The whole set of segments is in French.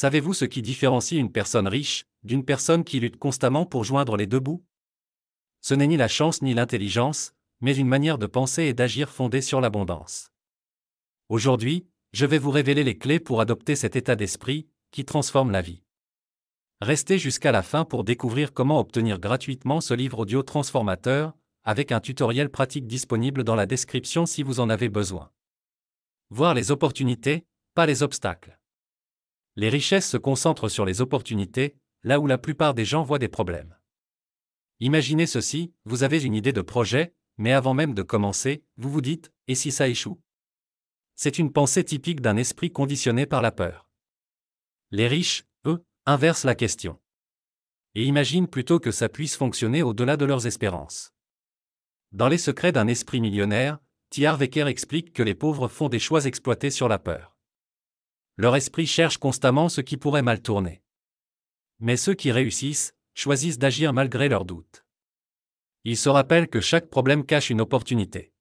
Savez-vous ce qui différencie une personne riche d'une personne qui lutte constamment pour joindre les deux bouts? Ce n'est ni la chance ni l'intelligence, mais une manière de penser et d'agir fondée sur l'abondance. Aujourd'hui, je vais vous révéler les clés pour adopter cet état d'esprit qui transforme la vie. Restez jusqu'à la fin pour découvrir comment obtenir gratuitement ce livre audio transformateur, avec un tutoriel pratique disponible dans la description si vous en avez besoin. Voir les opportunités, pas les obstacles. Les richesses se concentrent sur les opportunités, là où la plupart des gens voient des problèmes. Imaginez ceci, vous avez une idée de projet, mais avant même de commencer, vous vous dites « et si ça échoue ?» C'est une pensée typique d'un esprit conditionné par la peur. Les riches, eux, inversent la question. Et imaginent plutôt que ça puisse fonctionner au-delà de leurs espérances. Dans Les secrets d'un esprit millionnaire, T. Harv Eker explique que les pauvres font des choix exploités sur la peur. Leur esprit cherche constamment ce qui pourrait mal tourner. Mais ceux qui réussissent, choisissent d'agir malgré leurs doutes. Ils se rappellent que chaque problème cache une opportunité.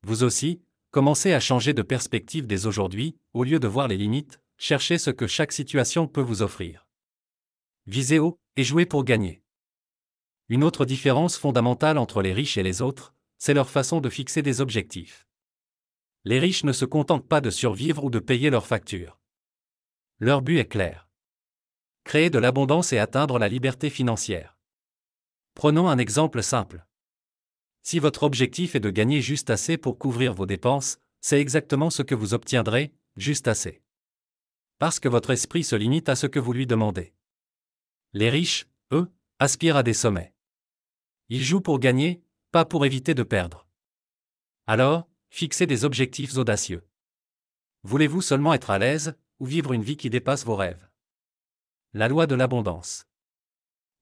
Vous aussi, commencez à changer de perspective dès aujourd'hui, au lieu de voir les limites, cherchez ce que chaque situation peut vous offrir. Visez haut, et jouez pour gagner. Une autre différence fondamentale entre les riches et les autres, c'est leur façon de fixer des objectifs. Les riches ne se contentent pas de survivre ou de payer leurs factures. Leur but est clair. Créer de l'abondance et atteindre la liberté financière. Prenons un exemple simple. Si votre objectif est de gagner juste assez pour couvrir vos dépenses, c'est exactement ce que vous obtiendrez, juste assez. Parce que votre esprit se limite à ce que vous lui demandez. Les riches, eux, aspirent à des sommets. Ils jouent pour gagner, pas pour éviter de perdre. Alors, fixez des objectifs audacieux. Voulez-vous seulement être à l'aise, ou vivre une vie qui dépasse vos rêves? La loi de l'abondance.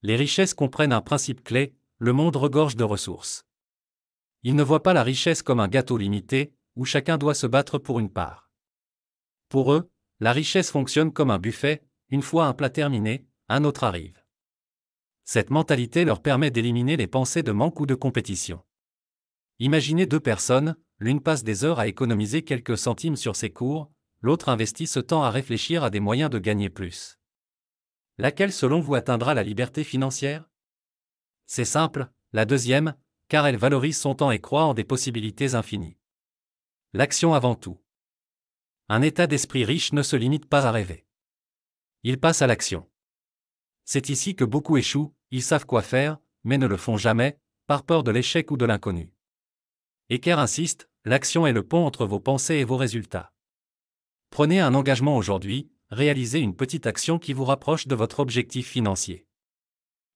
Les richesses comprennent un principe clé, le monde regorge de ressources. Ils ne voient pas la richesse comme un gâteau limité, où chacun doit se battre pour une part. Pour eux, la richesse fonctionne comme un buffet, une fois un plat terminé, un autre arrive. Cette mentalité leur permet d'éliminer les pensées de manque ou de compétition. Imaginez deux personnes, l'une passe des heures à économiser quelques centimes sur ses cours, l'autre investit ce temps à réfléchir à des moyens de gagner plus. Laquelle selon vous atteindra la liberté financière? C'est simple, la deuxième, car elle valorise son temps et croit en des possibilités infinies. L'action avant tout. Un état d'esprit riche ne se limite pas à rêver. Il passe à l'action. C'est ici que beaucoup échouent, ils savent quoi faire, mais ne le font jamais, par peur de l'échec ou de l'inconnu. Eker insiste, l'action est le pont entre vos pensées et vos résultats. Prenez un engagement aujourd'hui, réalisez une petite action qui vous rapproche de votre objectif financier.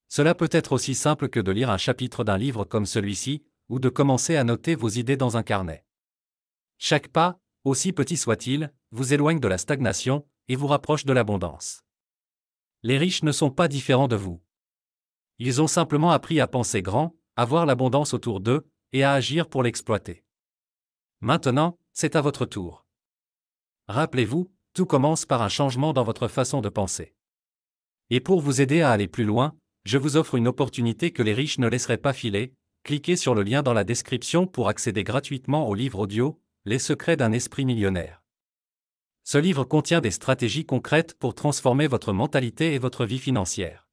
Cela peut être aussi simple que de lire un chapitre d'un livre comme celui-ci, ou de commencer à noter vos idées dans un carnet. Chaque pas, aussi petit soit-il, vous éloigne de la stagnation, et vous rapproche de l'abondance. Les riches ne sont pas différents de vous. Ils ont simplement appris à penser grand, à voir l'abondance autour d'eux, et à agir pour l'exploiter. Maintenant, c'est à votre tour. Rappelez-vous, tout commence par un changement dans votre façon de penser. Et pour vous aider à aller plus loin, je vous offre une opportunité que les riches ne laisseraient pas filer. Cliquez sur le lien dans la description pour accéder gratuitement au livre audio « Les secrets d'un esprit millionnaire ». Ce livre contient des stratégies concrètes pour transformer votre mentalité et votre vie financière.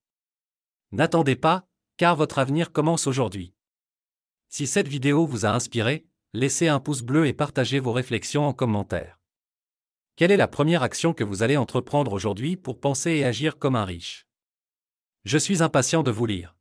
N'attendez pas, car votre avenir commence aujourd'hui. Si cette vidéo vous a inspiré, laissez un pouce bleu et partagez vos réflexions en commentaire. Quelle est la première action que vous allez entreprendre aujourd'hui pour penser et agir comme un riche? Je suis impatient de vous lire.